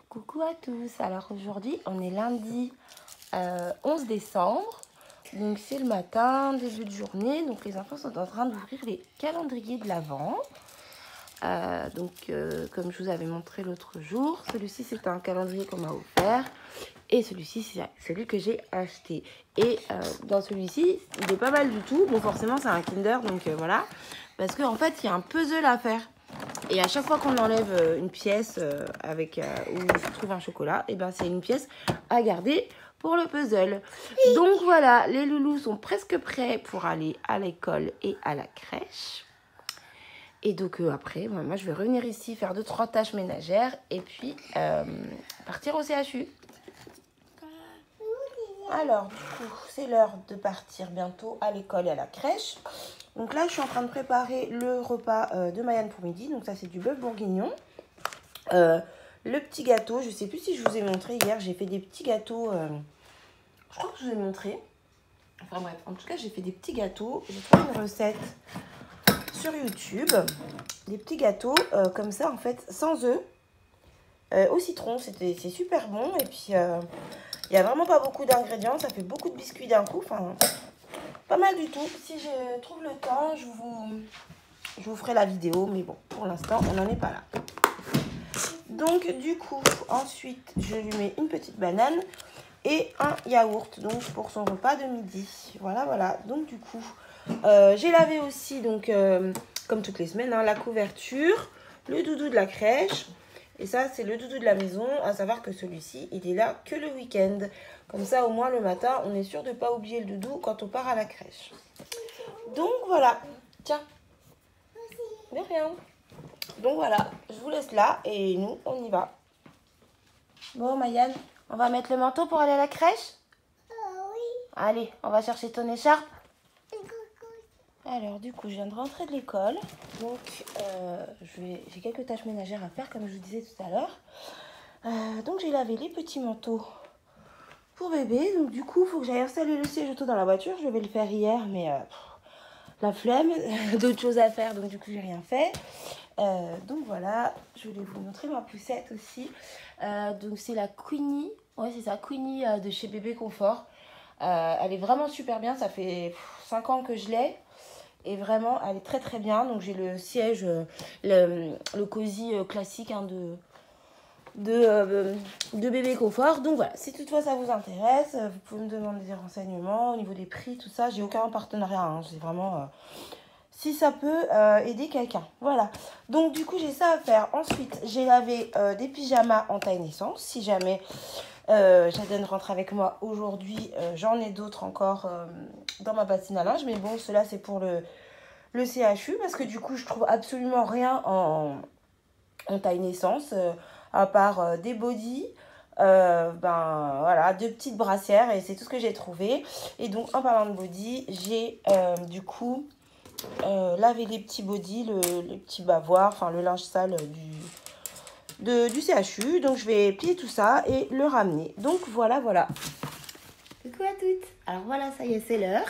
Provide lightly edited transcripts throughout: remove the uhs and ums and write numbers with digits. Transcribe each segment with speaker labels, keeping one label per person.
Speaker 1: Coucou à tous, alors aujourd'hui on est lundi 11 décembre, donc c'est le matin, début de journée, donc les enfants sont en train d'ouvrir les calendriers de l'Avent. Comme je vous avais montré l'autre jour, celui-ci c'est un calendrier qu'on m'a offert et celui-ci c'est celui que j'ai acheté. Et dans celui-ci il est pas mal du tout, bon forcément c'est un Kinder donc voilà, parce qu'en fait il y a un puzzle à faire. Et à chaque fois qu'on enlève une pièce où se trouve un chocolat, et ben c'est une pièce à garder pour le puzzle. Donc voilà, les loulous sont presque prêts pour aller à l'école et à la crèche. Et donc après, moi je vais revenir ici faire 2-3 tâches ménagères et puis partir au CHU. Alors du coup, c'est l'heure de partir bientôt à l'école et à la crèche. Donc là, je suis en train de préparer le repas de Mayanne pour midi. Donc ça, c'est du bœuf bourguignon. Le petit gâteau, je ne sais plus si je vous ai montré hier. J'ai fait des petits gâteaux. Je crois que je vous ai montré. Enfin bref, en tout cas, j'ai fait des petits gâteaux. J'ai trouvé une recette sur YouTube. Des petits gâteaux comme ça, en fait, sans œufs. Au citron, c'est super bon. Et puis, il n'y a vraiment pas beaucoup d'ingrédients. Ça fait beaucoup de biscuits d'un coup. Enfin, pas mal du tout. Si je trouve le temps, je vous ferai la vidéo. Mais bon, pour l'instant, on n'en est pas là. Donc, du coup, ensuite, je lui mets une petite banane et un yaourt. Donc, pour son repas de midi. Voilà, voilà. Donc, du coup, j'ai lavé aussi, donc, comme toutes les semaines, la couverture, le doudou de la crèche. Et ça, c'est le doudou de la maison. À savoir que celui-ci, il est là que le week-end. Comme ça, au moins, le matin, on est sûr de ne pas oublier le doudou quand on part à la crèche. Donc, voilà. Tiens. De rien. Donc, voilà. Je vous laisse là et nous, on y va. Bon, Mayanne, on va mettre le manteau pour aller à la crèche?
Speaker 2: Oui.
Speaker 1: Allez, on va chercher ton écharpe. Alors, du coup, je viens de rentrer de l'école. Donc, j'ai quelques tâches ménagères à faire, comme je vous disais tout à l'heure. Donc, j'ai lavé les petits manteaux pour bébé. Donc, du coup, il faut que j'aille installer le siège auto dans la voiture. Je vais le faire hier, mais la flemme, d'autres choses à faire. Donc, du coup, j'ai rien fait. Donc, voilà, je voulais vous montrer ma poussette aussi. Donc, c'est la Queenie. Ouais, c'est ça, Queenie de chez Bébé Confort. Elle est vraiment super bien. Ça fait 5 ans que je l'ai. Et vraiment, elle est très très bien. Donc, j'ai le siège, le cosy classique de Bébé Confort. Donc, voilà, si toutefois ça vous intéresse, vous pouvez me demander des renseignements au niveau des prix, tout ça. J'ai aucun partenariat. C'est vraiment si ça peut aider quelqu'un. Voilà. Donc, du coup, j'ai ça à faire. Ensuite, j'ai lavé des pyjamas en taille naissance. Si jamais Jaden rentre avec moi aujourd'hui, j'en ai d'autres encore dans ma bassine à linge. Mais bon, cela c'est pour le CHU parce que du coup, je trouve absolument rien en taille naissance à part des bodys. Voilà, 2 petites brassières et c'est tout ce que j'ai trouvé. Et donc, en parlant de body, j'ai du coup lavé les petits bodys, les petits bavoirs, enfin le linge sale du CHU. Donc, je vais plier tout ça et le ramener. Donc, voilà, voilà. Coucou à toutes. Alors voilà, ça y est, c'est l'heure.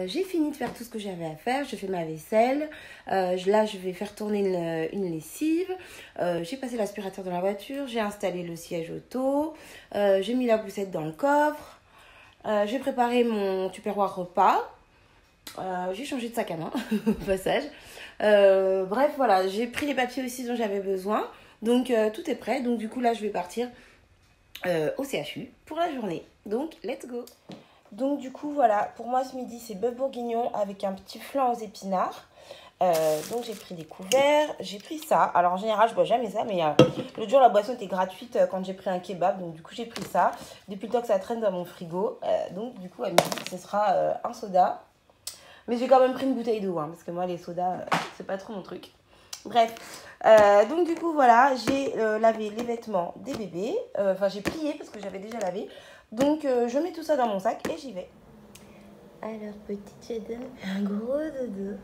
Speaker 1: J'ai fini de faire tout ce que j'avais à faire. Je fais ma vaisselle. Là, je vais faire tourner une lessive. J'ai passé l'aspirateur dans la voiture. J'ai installé le siège auto. J'ai mis la poussette dans le coffre. J'ai préparé mon tupperware repas. J'ai changé de sac à main au passage. Bref, voilà, j'ai pris les papiers aussi dont j'avais besoin. Donc, tout est prêt. Donc, du coup, là, je vais partir au CHU pour la journée. Donc, let's go. Donc, du coup, voilà, pour moi, ce midi, c'est bœuf bourguignon avec un petit flan aux épinards. Donc, j'ai pris des couverts, j'ai pris ça. Alors, en général, je bois jamais ça, mais l'autre jour, la boisson était gratuite quand j'ai pris un kebab. Donc, du coup, j'ai pris ça. Depuis le temps que ça traîne dans mon frigo. Donc, du coup, à midi, ce sera un soda. Mais j'ai quand même pris une bouteille d'eau, parce que moi, les sodas, c'est pas trop mon truc. Bref, donc du coup, voilà, j'ai lavé les vêtements des bébés. Enfin, j'ai plié parce que j'avais déjà lavé. Donc, je mets tout ça dans mon sac et j'y vais. Alors, petit Jaden fait un gros dodo.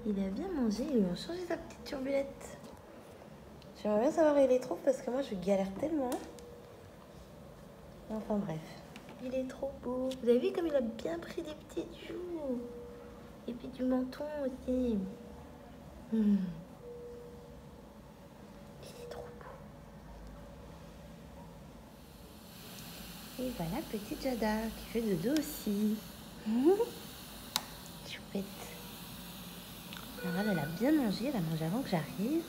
Speaker 1: Il a bien mangé, ils lui ont changé sa petite turbulette. J'aimerais bien savoir où il les trouve parce que moi, je galère tellement. Enfin, bref. Il est trop beau. Vous avez vu comme il a bien pris des petites joues. Et puis du menton aussi. Il est trop beau. Et voilà, petite Jada qui fait dodo aussi. Chouette. Alors elle a bien mangé, elle a mangé avant que j'arrive.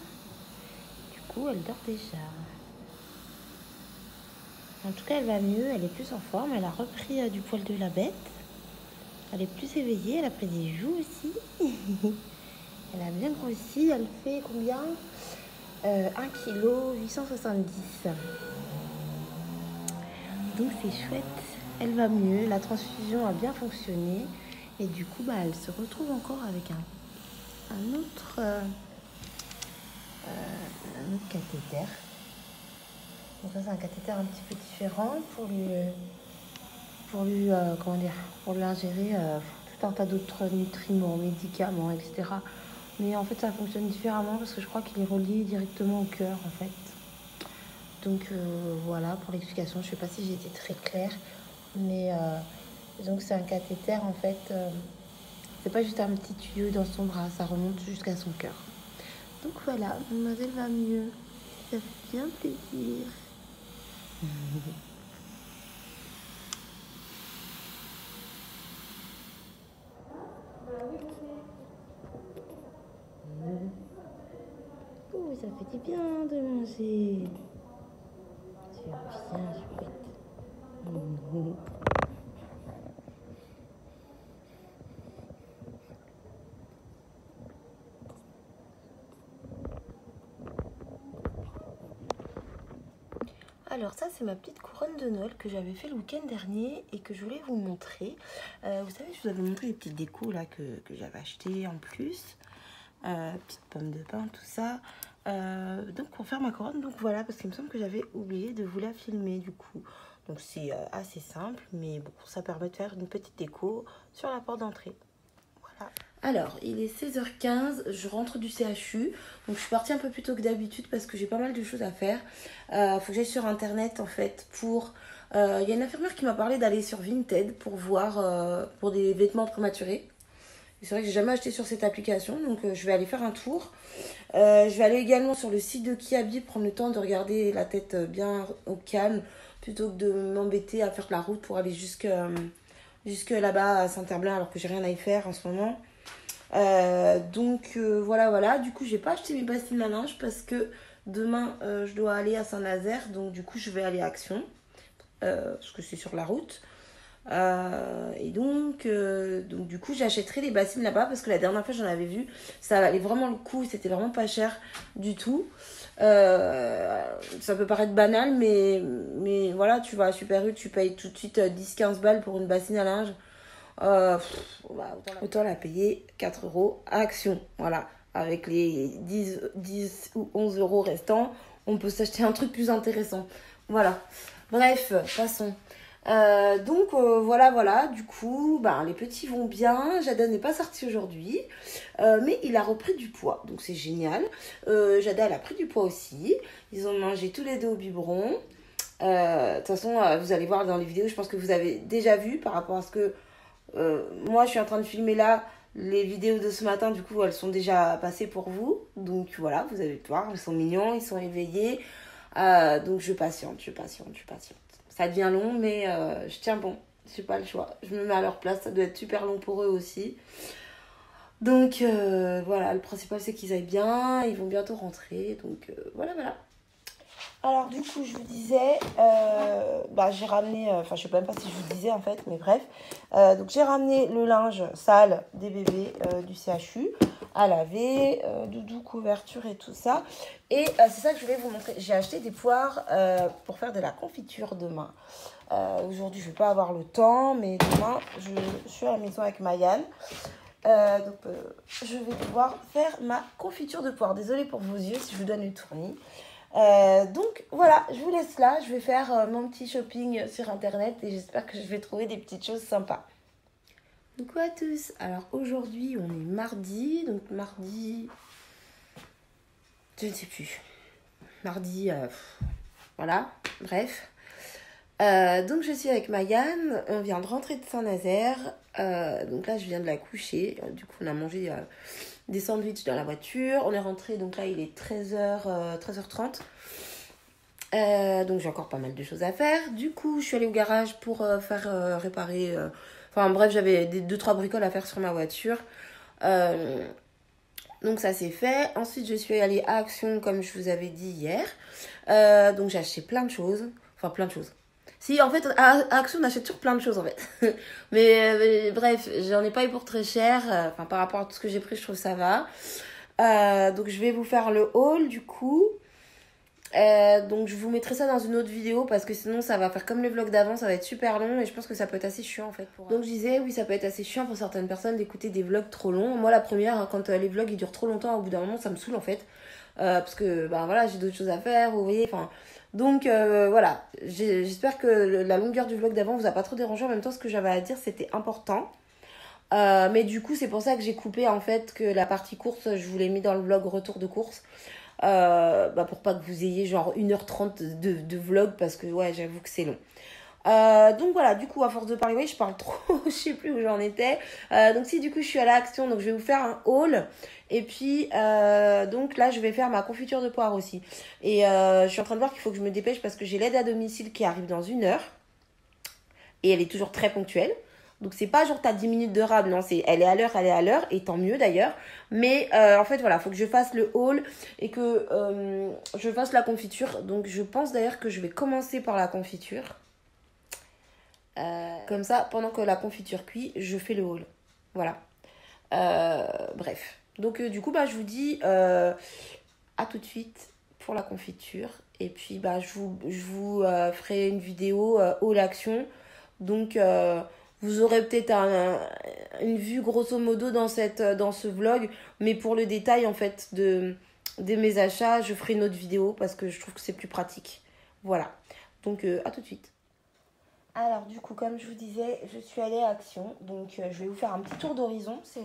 Speaker 1: Du coup, elle dort déjà. En tout cas, elle va mieux, elle est plus en forme. Elle a repris du poil de la bête. Elle est plus éveillée, elle a pris des joues aussi. Elle a bien grossi, elle fait combien 1,870 kg. Donc c'est chouette, elle va mieux, la transfusion a bien fonctionné. Et du coup, elle se retrouve encore avec un autre cathéter. Donc ça, c'est un cathéter un petit peu différent pour lui ingérer tout un tas d'autres nutriments, médicaments, etc. Mais en fait, ça fonctionne différemment parce que je crois qu'il est relié directement au cœur, en fait. Donc voilà pour l'explication. Je ne sais pas si j'ai été très claire, mais donc c'est un cathéter, en fait. C'est pas juste un petit tuyau dans son bras, ça remonte jusqu'à son cœur. Donc voilà, mademoiselle va mieux. Ça fait bien plaisir. Oh, ça fait du bien de manger. Tu es bien chouette. Alors ça, c'est ma petite couronne de Noël que j'avais fait le week-end dernier et que je voulais vous montrer. Vous savez, je vous avais montré les petites décos là que j'avais acheté en plus. Petites pommes de pin, tout ça. Donc pour faire ma couronne, donc voilà, parce qu'il me semble que j'avais oublié de vous la filmer du coup. Donc c'est assez simple, mais bon, ça permet de faire une petite déco sur la porte d'entrée. Voilà. Alors, il est 16h15, je rentre du CHU, donc je suis partie un peu plus tôt que d'habitude parce que j'ai pas mal de choses à faire. Faut que j'aille sur internet en fait pour... Il y a une infirmière qui m'a parlé d'aller sur Vinted pour voir pour des vêtements prématurés. C'est vrai que j'ai jamais acheté sur cette application, donc je vais aller faire un tour. Je vais aller également sur le site de Kiabi, prendre le temps de regarder la tête bien au calme, plutôt que de m'embêter à faire la route pour aller jusque là-bas à Saint-Herblain alors que j'ai rien à y faire en ce moment. Donc voilà. Du coup, j'ai pas acheté mes bassines à linge parce que demain je dois aller à Saint-Nazaire, donc du coup je vais aller à Action parce que c'est sur la route. Et donc du coup j'achèterai les bassines là-bas parce que la dernière fois j'en avais vu, ça valait vraiment le coup, c'était vraiment pas cher du tout. Ça peut paraître banal, mais voilà, tu vas à Super U, tu payes tout de suite 10-15 balles pour une bassine à linge. Autant la payer 4 € à Action. Voilà, avec les 10 ou 11 € restants, on peut s'acheter un truc plus intéressant. Voilà, bref, passons. Voilà, du coup, les petits vont bien. Jada n'est pas sortie aujourd'hui, mais il a repris du poids, donc c'est génial. Jada, elle a pris du poids aussi. Ils ont mangé tous les deux au biberon. De toute façon, vous allez voir dans les vidéos, je pense que vous avez déjà vu par rapport à ce que moi je suis en train de filmer là. Les vidéos de ce matin, du coup, elles sont déjà passées pour vous. Donc voilà, vous allez voir, ils sont mignons, ils sont éveillés. Donc je patiente. Ça devient long, mais je tiens bon. J'ai pas le choix. Je me mets à leur place. Ça doit être super long pour eux aussi. Donc voilà, le principal c'est qu'ils aillent bien. Ils vont bientôt rentrer. Donc voilà. Alors du coup, je vous disais, j'ai ramené, je sais même pas si je vous disais en fait, mais bref. Donc j'ai ramené le linge sale des bébés du CHU à laver, doudou, couverture et tout ça. Et c'est ça que je voulais vous montrer. J'ai acheté des poires pour faire de la confiture demain. Aujourd'hui, je vais pas avoir le temps, mais demain, je suis à la maison avec Mayan. Je vais pouvoir faire ma confiture de poire. Désolée pour vos yeux si je vous donne une tournis. Donc voilà, je vous laisse là. Je vais faire mon petit shopping sur internet et j'espère que je vais trouver des petites choses sympas. Coucou à tous. Alors aujourd'hui on est mardi, donc mardi, je ne sais plus, mardi, voilà, bref. Donc je suis avec Mayan, on vient de rentrer de Saint-Nazaire, donc là je viens de la coucher, du coup on a mangé des sandwichs dans la voiture, on est rentré, donc là il est 13h30, Donc j'ai encore pas mal de choses à faire. Du coup, je suis allée au garage pour faire réparer... Enfin bref, j'avais 2-3 bricoles à faire sur ma voiture. Donc ça c'est fait. Ensuite, je suis allée à Action, comme je vous avais dit hier. Donc j'ai acheté plein de choses. Enfin, plein de choses. Si, en fait, à Action, on achète toujours plein de choses, en fait. Mais bref, j'en ai pas eu pour très cher. Enfin, par rapport à tout ce que j'ai pris, je trouve que ça va. Donc je vais vous faire le haul, du coup. Donc je vous mettrai ça dans une autre vidéo parce que sinon ça va faire comme les vlogs d'avant, ça va être super long et je pense que ça peut être assez chiant en fait. Donc je disais oui, ça peut être assez chiant pour certaines personnes d'écouter des vlogs trop longs. Moi la première, hein, quand les vlogs ils durent trop longtemps, au bout d'un moment ça me saoule en fait. Parce que ben voilà, j'ai d'autres choses à faire, vous voyez, enfin. Donc voilà, j'espère que la longueur du vlog d'avant vous a pas trop dérangé. En même temps, ce que j'avais à dire c'était important. Mais du coup c'est pour ça que j'ai coupé en fait que la partie course je vous l'ai mis dans le vlog retour de course. Pour pas que vous ayez genre 1h30 de vlog parce que ouais j'avoue que c'est long. Donc voilà, du coup à force de parler, oui je parle trop, je sais plus où j'en étais. Donc si du coup je suis à l'Action, donc je vais vous faire un haul. Et puis donc là je vais faire ma confiture de poire aussi. Et je suis en train de voir qu'il faut que je me dépêche parce que j'ai l'aide à domicile qui arrive dans 1 heure. Et elle est toujours très ponctuelle. Donc c'est pas genre t'as 10 minutes de rab, non, elle est à l'heure, et tant mieux d'ailleurs. Mais en fait voilà, faut que je fasse le haul et que je fasse la confiture. Donc je pense d'ailleurs que je vais commencer par la confiture. Comme ça, pendant que la confiture cuit, je fais le haul. Voilà. Bref. Donc du coup, je vous dis à tout de suite pour la confiture. Et puis je vous ferai une vidéo haul action. Donc vous aurez peut-être une vue grosso modo dans ce vlog. Mais pour le détail en fait de mes achats, je ferai une autre vidéo parce que je trouve que c'est plus pratique. Voilà. Donc à tout de suite. Alors du coup, comme je vous disais, je suis allée à Action. Donc je vais vous faire un petit tour d'horizon. C'est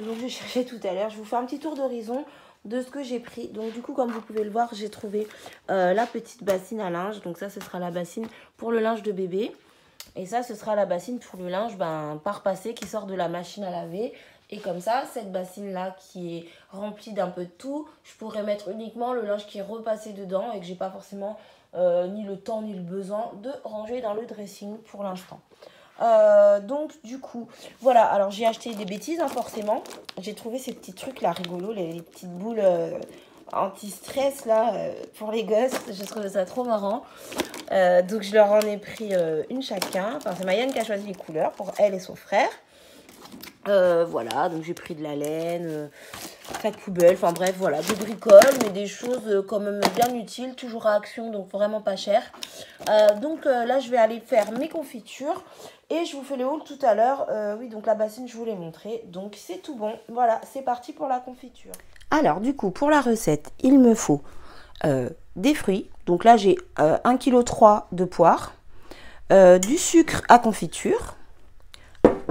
Speaker 1: le mot que je cherchais tout à l'heure. Je vais vous faire un petit tour d'horizon de ce que j'ai pris. Donc du coup, comme vous pouvez le voir, j'ai trouvé la petite bassine à linge. Donc ça, ce sera la bassine pour le linge de bébé. Et ça, ce sera la bassine pour le linge par passé qui sort de la machine à laver. Et comme ça, cette bassine-là qui est remplie d'un peu de tout, je pourrais mettre uniquement le linge qui est repassé dedans et que j'ai pas forcément ni le temps ni le besoin de ranger dans le dressing pour l'instant. Donc du coup, voilà, alors j'ai acheté des bêtises, hein, forcément. J'ai trouvé ces petits trucs là rigolos, les petites boules anti-stress là pour les gosses. Je trouve ça trop marrant. Donc je leur en ai pris une chacun. Enfin, c'est Mayenne qui a choisi les couleurs pour elle et son frère. Voilà, donc j'ai pris de la laine, sac poubelle, enfin bref, voilà, des bricoles, mais des choses quand même bien utiles, toujours à Action, donc vraiment pas cher. Donc là, je vais aller faire mes confitures et je vous fais le haul tout à l'heure. Oui, donc la bassine, je vous l'ai montré, donc c'est tout bon. Voilà, c'est parti pour la confiture. Alors, du coup, pour la recette, il me faut des fruits. Donc là, j'ai 1,3 kg de poire, du sucre à confiture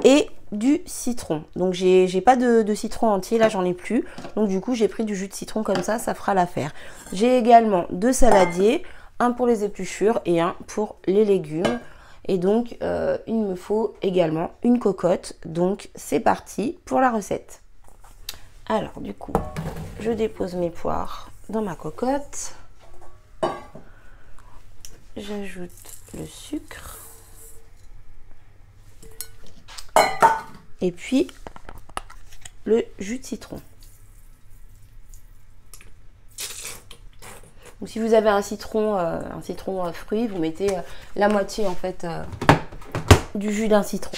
Speaker 1: et du citron. Donc j'ai pas de citron entier, là j'en ai plus. Donc du coup j'ai pris du jus de citron comme ça fera l'affaire. J'ai également 2 saladiers, un pour les épluchures et un pour les légumes. Et donc il me faut également une cocotte. Donc c'est parti pour la recette. Alors du coup je dépose mes poires dans ma cocotte. J'ajoute le sucre. Et puis le jus de citron. Donc si vous avez un citron fruit, vous mettez la moitié en fait du jus d'un citron.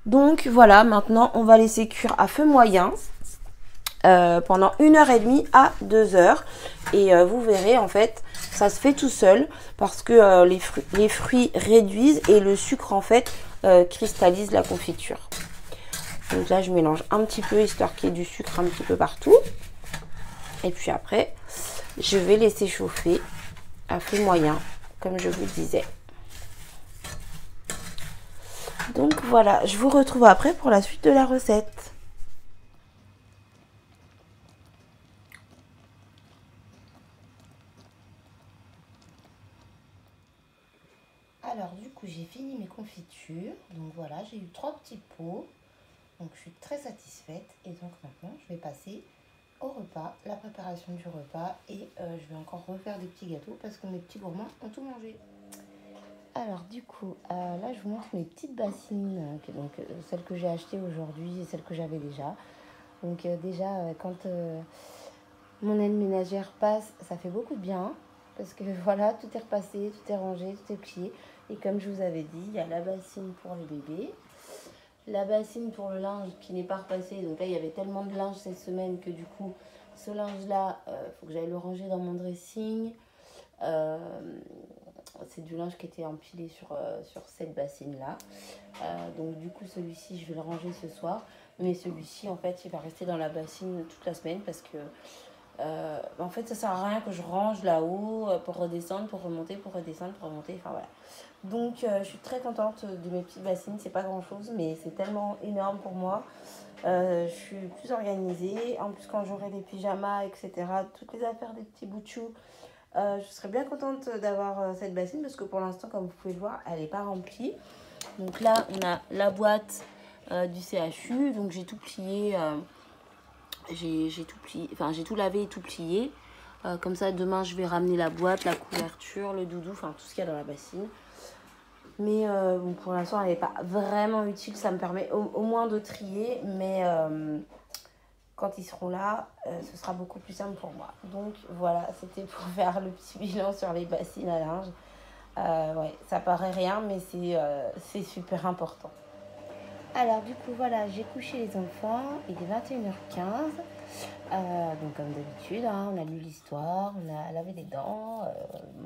Speaker 1: Donc voilà, maintenant on va laisser cuire à feu moyen pendant 1h30 à 2h. Et vous verrez en fait, ça se fait tout seul parce que les fruits réduisent et le sucre en fait cristallise la confiture. Donc là, je mélange un petit peu, histoire qu'il y ait du sucre un petit peu partout. Et puis après, je vais laisser chauffer à feu moyen, comme je vous disais. Donc voilà, je vous retrouve après pour la suite de la recette. Alors du coup, j'ai fini mes confitures. Donc voilà, j'ai eu 3 petits pots. Donc je suis très satisfaite et donc maintenant je vais passer au repas, la préparation du repas. Et je vais encore refaire des petits gâteaux parce que mes petits gourmands ont tout mangé. Alors du coup, là je vous montre mes petites bassines, celles que j'ai achetées aujourd'hui et celles que j'avais déjà. Donc déjà, quand mon aide ménagère passe, ça fait beaucoup de bien. Parce que voilà, tout est repassé, tout est rangé, tout est plié. Et comme je vous avais dit, il y a la bassine pour les bébés. La bassine pour le linge qui n'est pas repassée. Donc là, il y avait tellement de linge cette semaine que du coup, ce linge-là, faut que j'aille le ranger dans mon dressing. C'est du linge qui était empilé sur cette bassine-là. Donc du coup, celui-ci, je vais le ranger ce soir. Mais celui-ci, en fait, il va rester dans la bassine toute la semaine parce que en fait, ça sert à rien que je range là-haut pour redescendre, pour remonter, pour redescendre, pour remonter. Enfin voilà. Donc, je suis très contente de mes petites bassines. C'est pas grand-chose, mais c'est tellement énorme pour moi. Je suis plus organisée. En plus, quand j'aurai les pyjamas, etc., toutes les affaires des petits bouts de chou, je serais bien contente d'avoir cette bassine parce que pour l'instant, comme vous pouvez le voir, elle n'est pas remplie. Donc là, on a la boîte du CHU. Donc, j'ai tout plié. J'ai tout plié, enfin j'ai tout lavé et tout plié. Comme ça, demain, je vais ramener la boîte, la couverture, le doudou, enfin tout ce qu'il y a dans la bassine. Mais bon, pour l'instant, elle n'est pas vraiment utile. Ça me permet au moins de trier. Mais quand ils seront là, ce sera beaucoup plus simple pour moi. Donc voilà, c'était pour faire le petit bilan sur les bassines à linge. Ouais, ça paraît rien, mais c'est super important. Alors du coup voilà, j'ai couché les enfants, il est 21h15, donc comme d'habitude, hein, on a lu l'histoire, on a lavé les dents,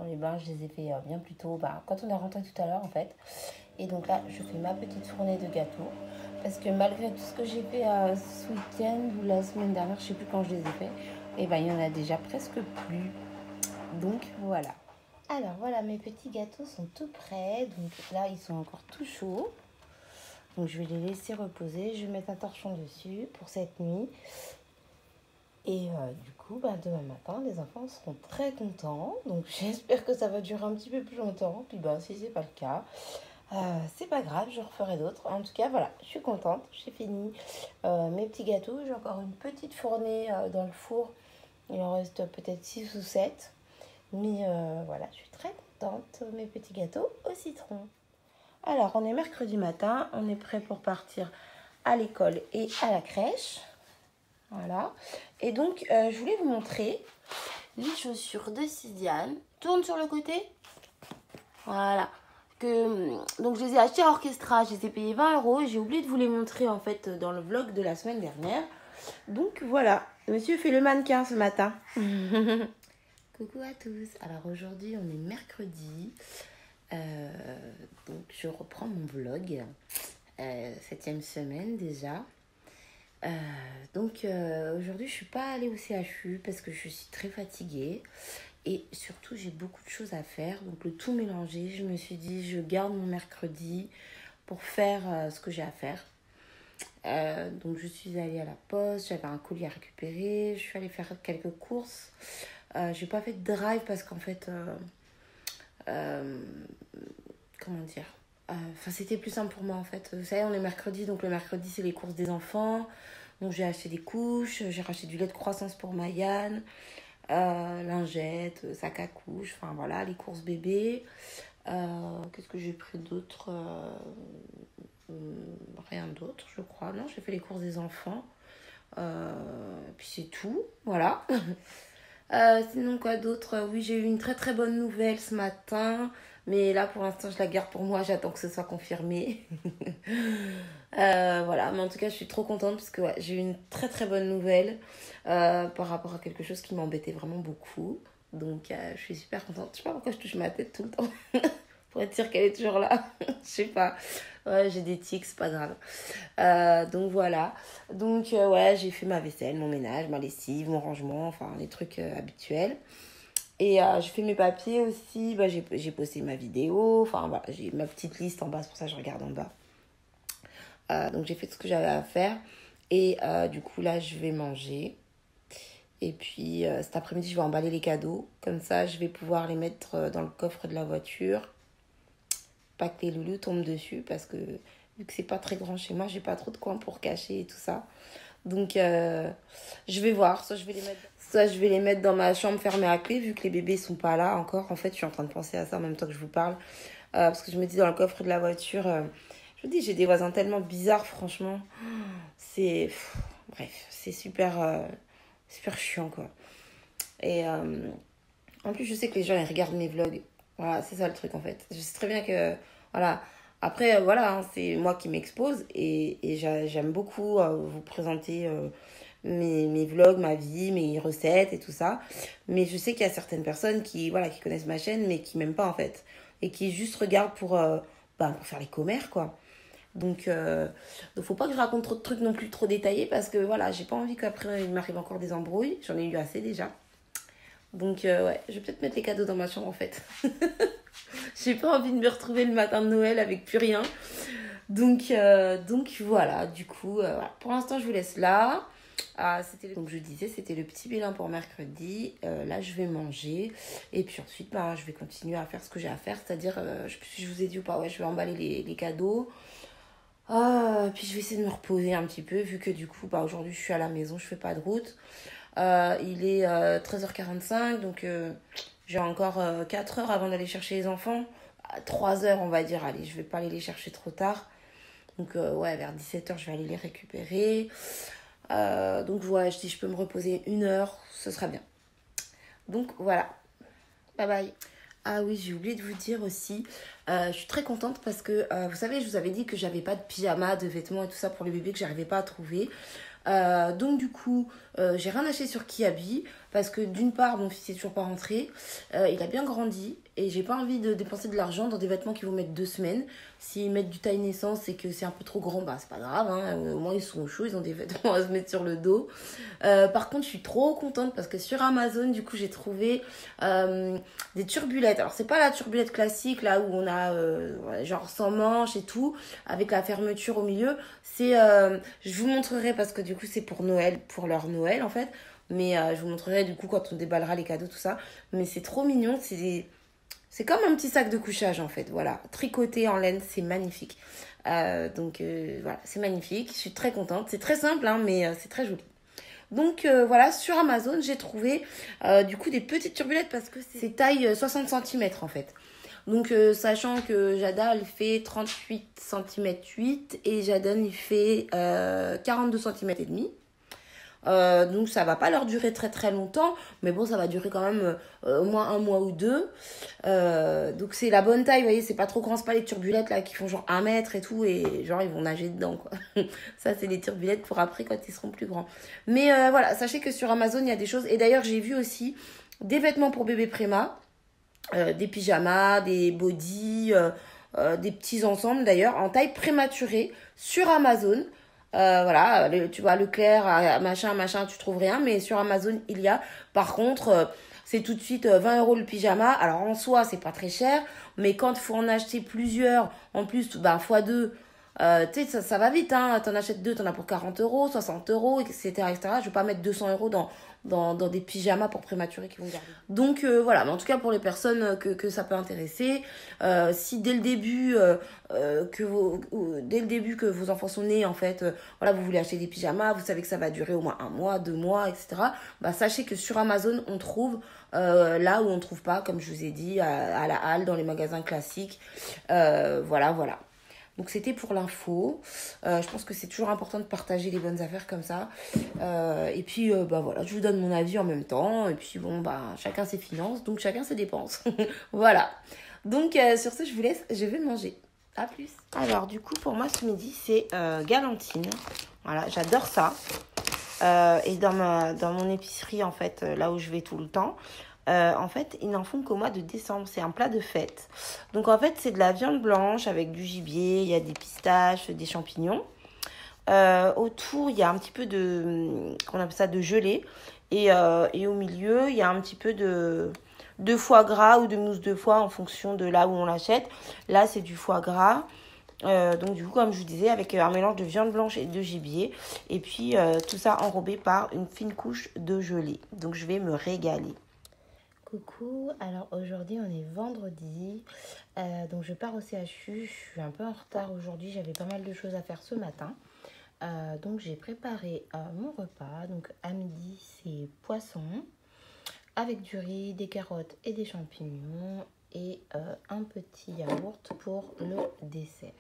Speaker 1: les bains je les ai fait bien plus tôt, quand on est rentré tout à l'heure en fait. Et donc là je fais ma petite fournée de gâteaux, parce que malgré tout ce que j'ai fait ce week-end ou la semaine dernière, je sais plus quand je les ai fait, et il y en a déjà presque plus, donc voilà. Alors voilà, mes petits gâteaux sont tout prêts, donc là ils sont encore tout chauds. Donc je vais les laisser reposer. Je vais mettre un torchon dessus pour cette nuit. Et du coup, demain matin, les enfants seront très contents. Donc j'espère que ça va durer un petit peu plus longtemps. Puis si c'est pas le cas, c'est pas grave, je referai d'autres. En tout cas, voilà, je suis contente. J'ai fini mes petits gâteaux. J'ai encore une petite fournée dans le four. Il en reste peut-être 6 ou 7. Mais voilà, je suis très contente. Mes petits gâteaux au citron. Alors, on est mercredi matin, on est prêt pour partir à l'école et à la crèche. Voilà. Et donc, je voulais vous montrer les chaussures de Sidiane. Tourne sur le côté. Voilà. Donc, je les ai achetées à Orchestra. Je les ai payées 20 €. J'ai oublié de vous les montrer, en fait, dans le vlog de la semaine dernière. Donc, voilà. Monsieur fait le mannequin ce matin. Coucou à tous. Alors, aujourd'hui, on est mercredi. Donc je reprends mon vlog, 7e semaine déjà. Donc aujourd'hui je suis pas allée au CHU parce que je suis très fatiguée et surtout j'ai beaucoup de choses à faire, donc le tout mélangé, je me suis dit je garde mon mercredi pour faire ce que j'ai à faire. Donc je suis allée à la poste, j'avais un colis à récupérer, je suis allée faire quelques courses. J'ai pas fait de drive parce qu'en fait comment dire, c'était plus simple pour moi en fait. Vous savez, on est mercredi, donc le mercredi c'est les courses des enfants. Donc j'ai acheté des couches, j'ai racheté du lait de croissance pour Maïane, lingettes, sac à couches, enfin voilà, les courses bébés. Qu'est-ce que j'ai pris d'autre? Rien d'autre, je crois. Non, j'ai fait les courses des enfants. Puis c'est tout, voilà. Sinon quoi d'autre? Oui, j'ai eu une très très bonne nouvelle ce matin. Mais là, pour l'instant, je la garde pour moi. J'attends que ce soit confirmé. Voilà. Mais en tout cas, je suis trop contente parce que j'ai eu une très très bonne nouvelle par rapport à quelque chose qui m'embêtait vraiment beaucoup. Donc, je suis super contente. Je sais pas pourquoi je touche ma tête tout le temps. Pour être sûre qu'elle est toujours là. Je sais pas. Ouais, j'ai des tics, c'est pas grave. Donc, voilà. Donc, ouais, j'ai fait ma vaisselle, mon ménage, ma lessive, mon rangement. Enfin, les trucs habituels. Et j'ai fait mes papiers aussi, j'ai posté ma vidéo, enfin voilà, j'ai ma petite liste en bas, c'est pour ça que je regarde en bas. Donc j'ai fait tout ce que j'avais à faire et du coup là je vais manger. Et puis cet après-midi je vais emballer les cadeaux, comme ça je vais pouvoir les mettre dans le coffre de la voiture. Pas que les loulous tombent dessus parce que vu que c'est pas très grand chez moi, j'ai pas trop de coin pour cacher et tout ça. Donc, je vais voir. Soit je vais les mettre dans ma chambre fermée à clé, vu que les bébés sont pas là encore. En fait, je suis en train de penser à ça en même temps que je vous parle. Parce que je me dis, dans le coffre de la voiture, je vous dis, j'ai des voisins tellement bizarres, franchement. C'est... bref, c'est super chiant, quoi. Et en plus, je sais que les gens, ils regardent mes vlogs. Voilà, c'est ça le truc, en fait. Je sais très bien que... Voilà. Après, voilà, hein, c'est moi qui m'expose. Et j'aime beaucoup vous présenter mes vlogs, ma vie, mes recettes et tout ça. Mais je sais qu'il y a certaines personnes qui, voilà, qui connaissent ma chaîne, mais qui m'aiment pas, en fait. Et qui juste regardent pour faire les commères, quoi. Donc faut pas que je raconte trop de trucs non plus trop détaillés parce que voilà, j'ai pas envie qu'après il m'arrive encore des embrouilles. J'en ai eu assez déjà. Donc ouais, je vais peut-être mettre les cadeaux dans ma chambre en fait. J'ai pas envie de me retrouver le matin de Noël avec plus rien. Donc voilà, du coup, voilà. Pour l'instant je vous laisse là. Donc je disais, c'était le petit bilan pour mercredi. Là je vais manger. Et puis ensuite, je vais continuer à faire ce que j'ai à faire. C'est-à-dire, je sais plus si je vous ai dit ou pas, ouais, je vais emballer les cadeaux. Puis je vais essayer de me reposer un petit peu vu que du coup aujourd'hui je suis à la maison, je fais pas de route. Il est 13h45 donc j'ai encore 4 heures avant d'aller chercher les enfants. 3 heures on va dire, allez je vais pas aller les chercher trop tard. Donc ouais vers 17h je vais aller les récupérer. Donc voilà, si je peux me reposer 1 heure ce sera bien. Donc voilà, bye bye. Ah oui, j'ai oublié de vous dire aussi, je suis très contente parce que, vous savez, je vous avais dit que j'avais pas de pyjama, de vêtements et tout ça pour les bébés que j'arrivais pas à trouver. Donc du coup, j'ai rien acheté sur Kiabi parce que d'une part, mon fils est toujours pas rentré, il a bien grandi et j'ai pas envie de dépenser de l'argent dans des vêtements qui vont mettre 2 semaines. S'ils mettent du taille naissance et que c'est un peu trop grand, c'est pas grave, hein. Au moins ils sont chauds, ils ont des vêtements à se mettre sur le dos. Par contre, je suis trop contente parce que sur Amazon, du coup, j'ai trouvé des turbulettes. Alors, c'est pas la turbulette classique, là où on a genre sans manches et tout, avec la fermeture au milieu. Je vous montrerai parce que du coup, c'est pour Noël, pour leur Noël en fait. Mais je vous montrerai du coup quand on déballera les cadeaux, tout ça. Mais c'est trop mignon, c'est comme un petit sac de couchage en fait, voilà. Tricoté en laine, c'est magnifique. Voilà, c'est magnifique, je suis très contente. C'est très simple, hein, mais c'est très joli. Donc voilà, sur Amazon, j'ai trouvé du coup des petites turbulettes parce que c'est taille 60 cm en fait. Donc sachant que Jada elle fait 38 cm 8 et Jaden il fait 42 cm et demi. Donc ça va pas leur durer très très longtemps, mais bon ça va durer quand même au moins 1 mois ou 2. Donc c'est la bonne taille, vous voyez, c'est pas trop grand, c'est pas les turbulettes là qui font genre 1 mètre et tout et genre ils vont nager dedans quoi. Ça c'est les turbulettes pour après quand ils seront plus grands. Mais voilà, sachez que sur Amazon il y a des choses et d'ailleurs j'ai vu aussi des vêtements pour bébé préma, des pyjamas, des bodys, des petits ensembles d'ailleurs en taille prématurée sur Amazon. Voilà, tu vois, Leclerc, machin, tu trouves rien, mais sur Amazon, il y a. Par contre, c'est tout de suite 20 € le pyjama. Alors, en soi, c'est pas très cher, mais quand il faut en acheter plusieurs, en plus, x2, tu sais, ça va vite, hein. T'en achètes 2, t'en as pour 40 €, 60 €, etc., etc. Je vais pas mettre 200 € dans des pyjamas pour prématurés qui vont garder. Donc voilà, mais en tout cas pour les personnes que ça peut intéresser, si dès le début que vos enfants sont nés en fait, voilà, vous voulez acheter des pyjamas, vous savez que ça va durer au moins 1 mois, 2 mois, etc. Sachez que sur Amazon on trouve là où on trouve pas, comme je vous ai dit, à la halle, dans les magasins classiques. Voilà. Donc c'était pour l'info. Je pense que c'est toujours important de partager les bonnes affaires comme ça. Et puis voilà, je vous donne mon avis en même temps. Et puis bon, chacun ses finances, donc chacun ses dépenses. Voilà. Donc sur ce, je vous laisse, je vais manger. À plus. Alors du coup, pour moi ce midi, c'est galantine. Voilà, j'adore ça. Et dans mon épicerie, en fait, là où je vais tout le temps, en fait, ils n'en font qu'au mois de décembre. C'est un plat de fête. Donc, en fait, c'est de la viande blanche avec du gibier. Il y a des pistaches, des champignons. Autour, il y a un petit peu qu'on appelle ça de gelée. Et au milieu, il y a un petit peu de foie gras ou de mousse de foie en fonction de là où on l'achète. Là, c'est du foie gras. Donc du coup, comme je vous disais, avec un mélange de viande blanche et de gibier. Et puis, tout ça enrobé par une fine couche de gelée. Donc, je vais me régaler.
Speaker 2: Coucou, alors aujourd'hui on est vendredi, donc je pars au CHU, je suis un peu en retard aujourd'hui, j'avais pas mal de choses à faire ce matin. Donc j'ai préparé mon repas. Donc à midi c'est poisson avec du riz, des carottes et des champignons et un petit yaourt pour le dessert.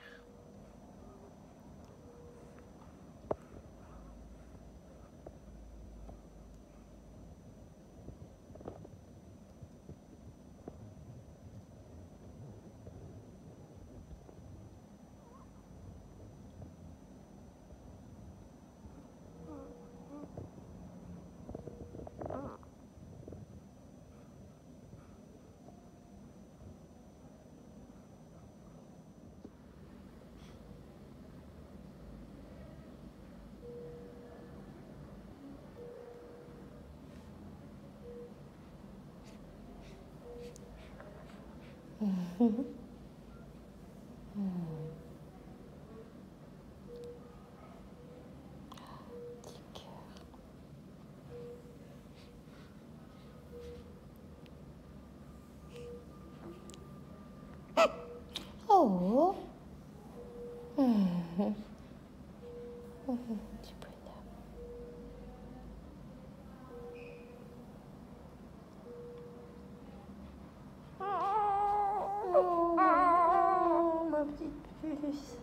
Speaker 2: Oh, petit bonhomme. Oh, ma petite puce.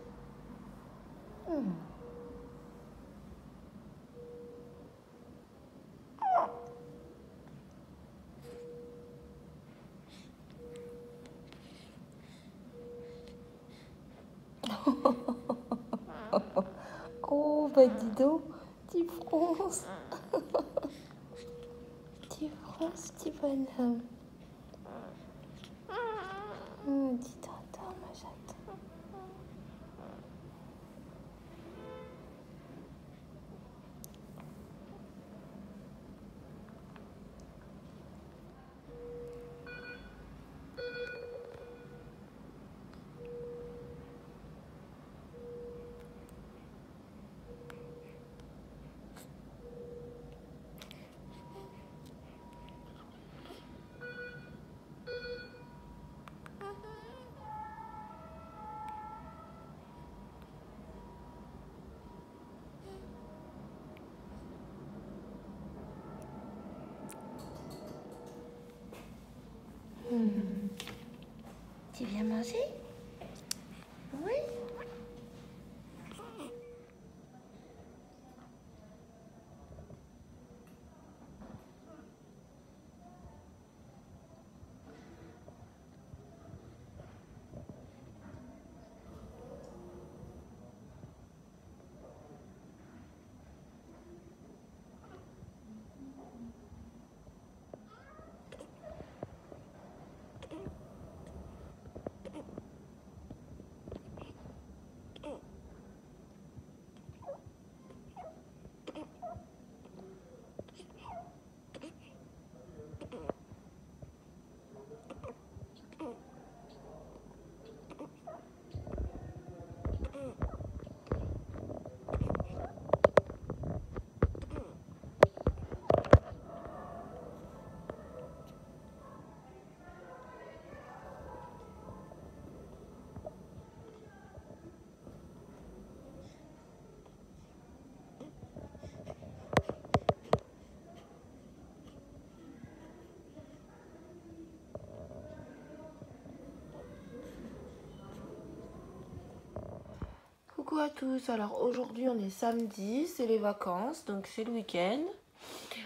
Speaker 2: Oh, bah dis donc, petit France. Petit France, petit bonhomme. Dis tonton, ma chatte. Tu viens manger? Oui. Coucou à tous, alors aujourd'hui on est samedi, c'est les vacances, donc c'est le week-end.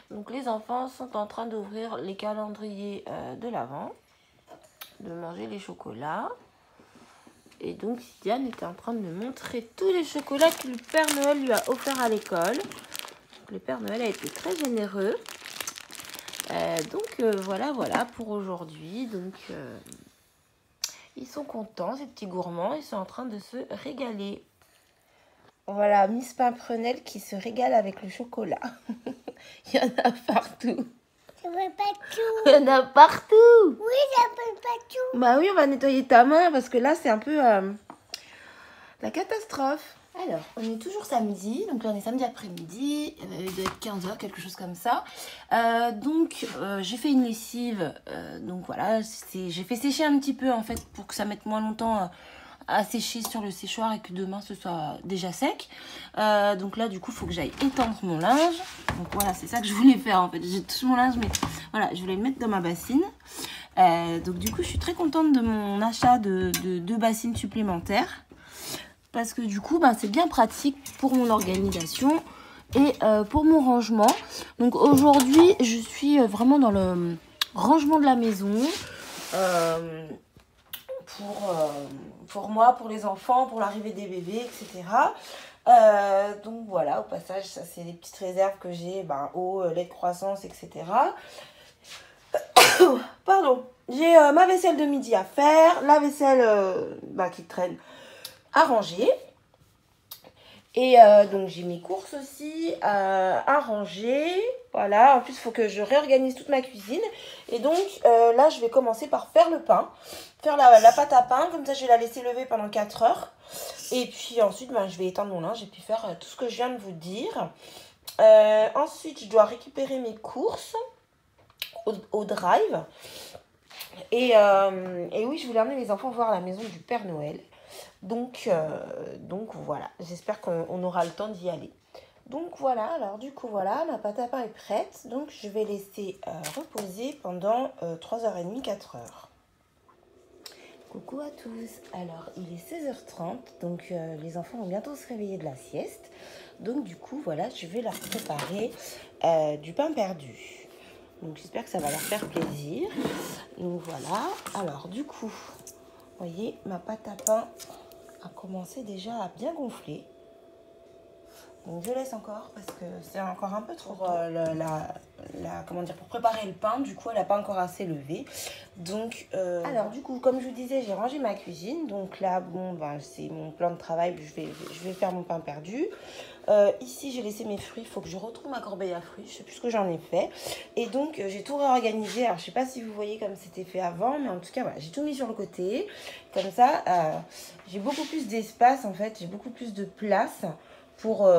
Speaker 2: Donc les enfants sont en train d'ouvrir les calendriers de l'Avent, de manger les chocolats. Et donc Diane était en train de me montrer tous les chocolats que le Père Noël lui a offerts à l'école. Le Père Noël a été très généreux. Voilà pour aujourd'hui. Donc ils sont contents, ces petits gourmands, ils sont en train de se régaler. Voilà, Miss Pimprenelle qui se régale avec le chocolat. Il y en a partout.
Speaker 3: Ça veut pas tout.
Speaker 1: Il y en a partout.
Speaker 3: Oui, ça veut pas tout.
Speaker 1: Bah oui, on va nettoyer ta main parce que là, c'est un peu la catastrophe. Alors, on est toujours samedi. Donc là, on est samedi après-midi. Il doit être 15 h, quelque chose comme ça. J'ai fait une lessive. Donc voilà, j'ai fait sécher un petit peu en fait pour que ça mette moins longtemps
Speaker 2: à sécher sur le séchoir et que demain ce soit déjà sec. Donc là du coup il faut que j'aille étendre mon linge. Donc voilà, c'est ça que je voulais faire en fait. J'ai tout mon linge, mais voilà, je voulais le mettre dans ma bassine. Donc du coup je suis très contente de mon achat de 2 bassines supplémentaires. Parce que du coup c'est bien pratique pour mon organisation et pour mon rangement. Donc aujourd'hui je suis vraiment dans le rangement de la maison. Pour moi, pour les enfants, pour l'arrivée des bébés, etc. Donc voilà, au passage, ça c'est les petites réserves que j'ai, eau, lait de croissance, etc. Pardon, j'ai ma vaisselle de midi à faire, la vaisselle qui traîne à ranger. Et donc j'ai mes courses aussi à ranger. Voilà, en plus il faut que je réorganise toute ma cuisine. Et donc là je vais commencer par faire le pain. Faire la pâte à pain, comme ça je vais la laisser lever pendant 4 heures. Et puis ensuite je vais étendre mon linge et puis faire tout ce que je viens de vous dire. Ensuite je dois récupérer mes courses au drive. Et oui, je voulais emmener les enfants voir la maison du Père Noël. Donc voilà, j'espère qu'on aura le temps d'y aller. Donc voilà, alors du coup voilà, ma pâte à pain est prête. Donc je vais laisser reposer pendant 3h30, 4h. Coucou à tous, alors il est 16h30, donc les enfants vont bientôt se réveiller de la sieste. Donc du coup voilà, je vais leur préparer du pain perdu. Donc j'espère que ça va leur faire plaisir. Donc voilà, alors du coup, vous voyez, ma pâte à pain a commencé déjà à bien gonfler. Donc je laisse encore parce que c'est encore un peu trop pour pour préparer le pain. Du coup elle n'a pas encore assez levé. Donc alors du coup comme je vous disais, j'ai rangé ma cuisine. Donc là c'est mon plan de travail. Je vais faire mon pain perdu. Ici j'ai laissé mes fruits. Il faut que je retrouve ma corbeille à fruits. Je sais plus ce que j'en ai fait. Et donc j'ai tout réorganisé. Alors je sais pas si vous voyez comme c'était fait avant, mais en tout cas voilà, j'ai tout mis sur le côté. Comme ça j'ai beaucoup plus d'espace en fait. J'ai beaucoup plus de place pour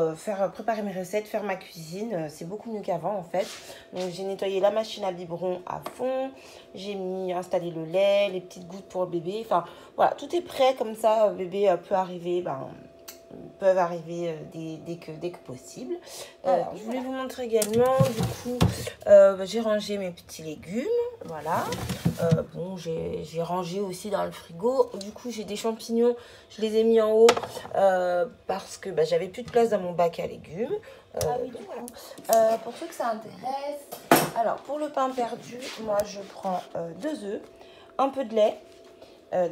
Speaker 2: préparer mes recettes, faire ma cuisine. C'est beaucoup mieux qu'avant en fait. Donc j'ai nettoyé la machine à biberon à fond. J'ai installé le lait, les petites gouttes pour le bébé. Enfin voilà, tout est prêt comme ça. Bébé peuvent arriver dès que possible. Alors, je voulais vous montrer également, du coup, j'ai rangé mes petits légumes, voilà. J'ai rangé aussi dans le frigo. Du coup, j'ai des champignons, je les ai mis en haut parce que j'avais plus de place dans mon bac à légumes. Pour ceux que ça intéresse, alors pour le pain perdu, moi je prends 2 œufs, un peu de lait,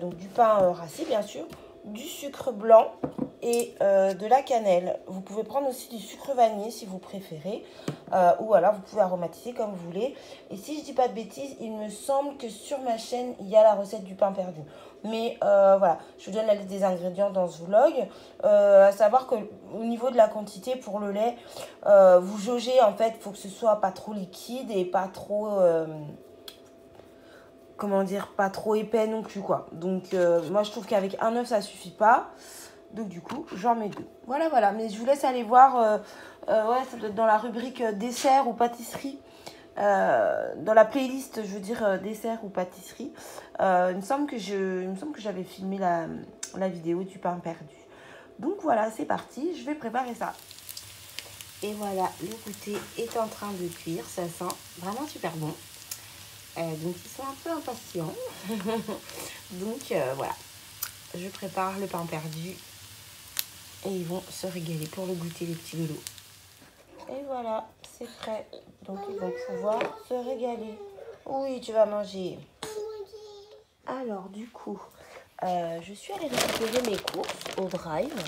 Speaker 2: donc du pain rassis bien sûr, du sucre blanc et de la cannelle. Vous pouvez prendre aussi du sucre vanillé si vous préférez, ou alors vous pouvez aromatiser comme vous voulez. Et si je dis pas de bêtises, il me semble que sur ma chaîne il y a la recette du pain perdu. Mais voilà, je vous donne la liste des ingrédients dans ce vlog. À savoir qu'au niveau de la quantité pour le lait, vous jaugez en fait, il faut que ce soit pas trop liquide et pas trop pas trop épais non plus quoi. Donc moi je trouve qu'avec un œuf ça suffit pas. Donc du coup j'en mets 2. Voilà, mais je vous laisse aller voir. Ça doit être dans la rubrique dessert ou pâtisserie. Dans la playlist, je veux dire dessert ou pâtisserie. Il me semble que j'avais filmé la vidéo du pain perdu. Donc voilà, c'est parti, je vais préparer ça. Et voilà, le goûter est en train de cuire, ça sent vraiment super bon. Donc ils sont un peu impatients. Donc voilà, je prépare le pain perdu et ils vont se régaler pour le goûter, les petits loulous. Et voilà, c'est prêt. Donc ils vont pouvoir se régaler. Oui, tu vas manger. Alors du coup, je suis allée récupérer mes courses au drive.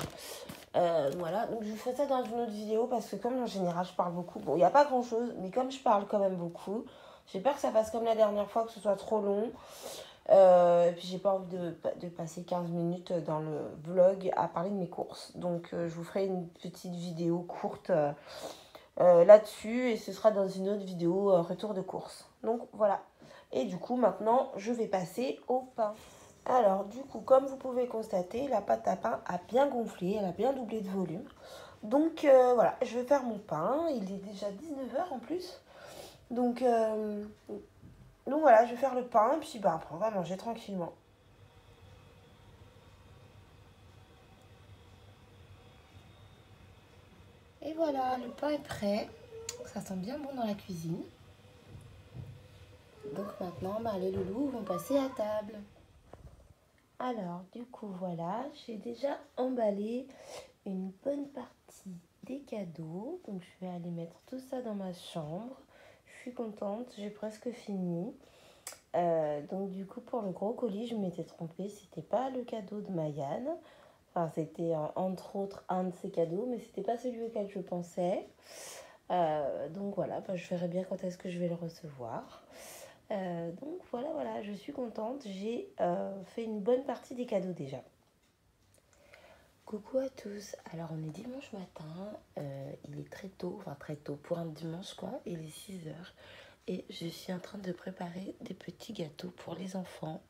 Speaker 2: Voilà, donc je ferai ça dans une autre vidéo parce que comme en général je parle beaucoup, bon il n'y a pas grand chose, mais comme je parle quand même beaucoup, j'ai peur que ça passe comme la dernière fois, que ce soit trop long. Et puis j'ai pas envie de passer 15 minutes dans le vlog à parler de mes courses. Donc je vous ferai une petite vidéo courte là-dessus et ce sera dans une autre vidéo retour de course. Donc voilà. Et du coup maintenant je vais passer au pain. Alors du coup comme vous pouvez constater, la pâte à pain a bien gonflé, elle a bien doublé de volume. Donc voilà, je vais faire mon pain, il est déjà 19h en plus. Donc voilà, je vais faire le pain et puis après on va manger tranquillement. Et voilà, le pain est prêt. Ça sent bien bon dans la cuisine. Donc maintenant, les loulous vont passer à table. Alors, du coup, voilà, j'ai déjà emballé une bonne partie des cadeaux. Donc, je vais aller mettre tout ça dans ma chambre. Je suis contente, j'ai presque fini. Donc, du coup, pour le gros colis, je m'étais trompée. C'était pas le cadeau de Mayan. Enfin, c'était entre autres un de ses cadeaux, mais c'était pas celui auquel je pensais. Donc voilà, je verrai bien quand est-ce que je vais le recevoir. Donc voilà, je suis contente. J'ai fait une bonne partie des cadeaux déjà. Coucou à tous. Alors on est dimanche matin. Il est très tôt, enfin très tôt pour un dimanche quoi. Il est 6h. Et je suis en train de préparer des petits gâteaux pour les enfants.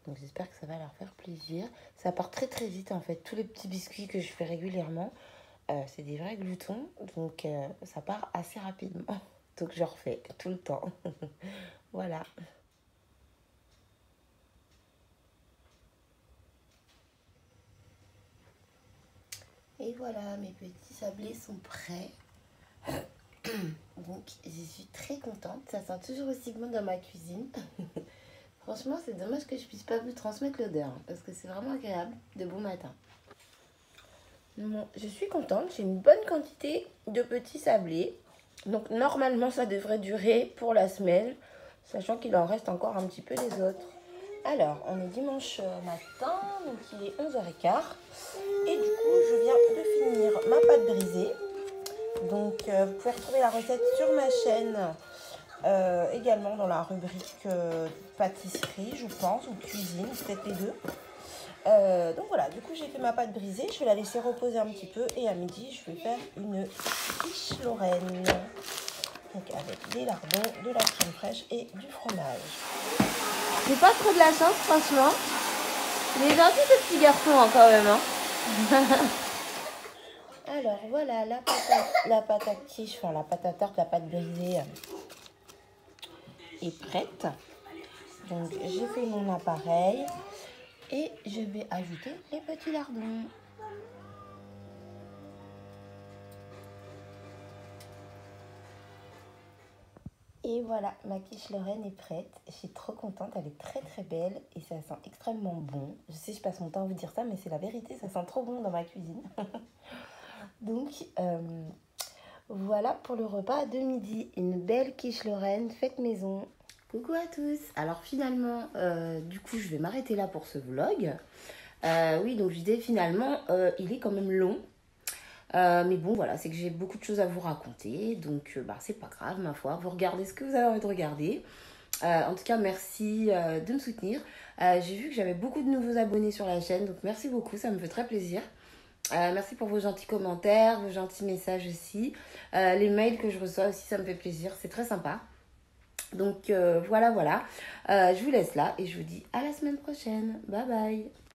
Speaker 2: Donc j'espère que ça va leur faire plaisir. Ça part très très vite en fait. Tous les petits biscuits que je fais régulièrement, c'est des vrais gloutons. Donc ça part assez rapidement. Donc je refais tout le temps. Voilà. Et voilà, mes petits sablés sont prêts. Donc je suis très contente. Ça sent toujours aussi bon dans ma cuisine. Franchement, c'est dommage que je puisse pas vous transmettre l'odeur, parce que c'est vraiment agréable de bon matin. Bon, je suis contente, j'ai une bonne quantité de petits sablés. Donc normalement, ça devrait durer pour la semaine, sachant qu'il en reste encore un petit peu les autres. Alors, on est dimanche matin, donc il est 11h15. Et du coup, je viens de finir ma pâte brisée. Donc, vous pouvez retrouver la recette sur ma chaîne. Également dans la rubrique pâtisserie, je pense, ou cuisine, peut-être les deux. Donc voilà, du coup j'ai fait ma pâte brisée, je vais la laisser reposer un petit peu et à midi je vais faire une quiche Lorraine. Donc avec des lardons, de la crème fraîche et du fromage. J'ai pas trop de la chance franchement. Il est gentil ce petit garçon hein, quand même. Hein. Alors voilà, la pâte à quiche, enfin la pâte à tarte, la pâte brisée est prête. Donc j'ai fait mon appareil et je vais ajouter les petits lardons. Et voilà, ma quiche Lorraine est prête. Je suis trop contente, elle est très très belle et ça sent extrêmement bon. Je sais, je passe mon temps à vous dire ça, mais c'est la vérité, ça sent trop bon dans ma cuisine. Donc voilà pour le repas de midi, une belle quiche Lorraine faite maison. Coucou à tous. Alors finalement, du coup, je vais m'arrêter là pour ce vlog. Oui, donc je disais finalement, il est quand même long. Mais bon, voilà, c'est que j'ai beaucoup de choses à vous raconter. Donc, c'est pas grave, ma foi. Vous regardez ce que vous avez envie de regarder. En tout cas, merci de me soutenir. J'ai vu que j'avais beaucoup de nouveaux abonnés sur la chaîne. Donc, merci beaucoup, ça me fait très plaisir. Merci pour vos gentils commentaires, vos gentils messages aussi. Les mails que je reçois aussi, ça me fait plaisir. C'est très sympa. Donc, voilà. Je vous laisse là et je vous dis à la semaine prochaine. Bye bye.